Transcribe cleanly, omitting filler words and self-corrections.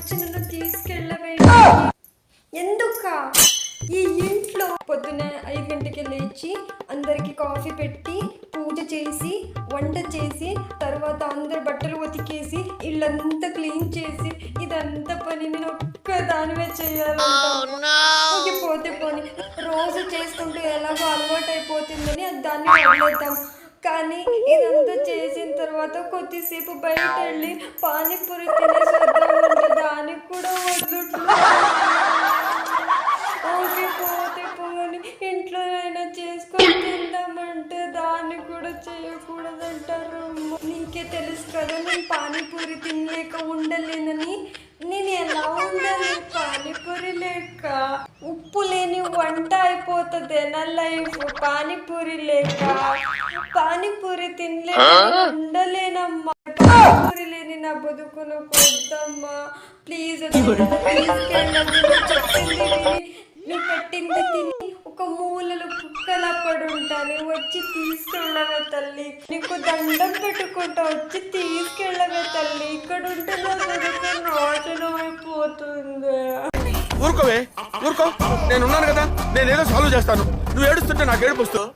వచ్చి నన్ను తీసుకెళ్ళవే. ఎందుక ఈ ఇంట్లో పొద్దున్న 5 గంటకి లేచి అందరికి కాఫీ పెట్టి పూజ చేసి వంట చేసి తర్వాత అందరు బట్టలు ఉతికేసి ఇల్లంతా క్లీన్ చేసి ఇదంతా పని నేను ఒక్కదానివే చేయాలి. పోతే పోని రోజు చేసుకుంటూ ఎలాగో అలవాటు అయిపోతుందని దాన్ని వదిలేద్దాం. కానీ ఇదంతా చేసిన తర్వాత కొద్దిసేపు బయట వెళ్ళి పానీపూరి తినేసి వద్దామంటే దానికి కూడా వదులుతుంది. ఓకే పోతే పోని ఇంట్లోనైనా చేసుకొని తిందామంటే దాన్ని కూడా చేయకూడదంటారు. నీకే తెలుసు కదా నేను పానీపూరి తినలేక ఉండలేనని. నేను ఎలా ఉండాలి? పానీపూరి లేక ఉప్పు లేని వంట అయిపోతుంది నా లైఫ్. పానీపూరి లేక పానీపూరి తినలేక ఉండలేనమ్మా. పానీపూరి లేని నా బతుకును కొద్దమ్మా. ప్లీజ్ నీ పెట్టింది తిని ఒక మూలలో కుక్కలా పడి ఉంటాను. వచ్చి తీసుకెళ్ళవే తల్లి, నీకు దండం పెట్టుకుంటా. వచ్చి తీసుకెళ్ళవే తల్లి. ఇక్కడ ఉంటే నా బతుకు నాశనం అయిపోతుంది. ఊరుకోవే ఊరుకో, నేను ఉన్నాను కదా, నేనేదో సాల్వ్ చేస్తాను. నువ్వు ఏడుస్తుంటే నాకు ఏడుపు వస్తుంది.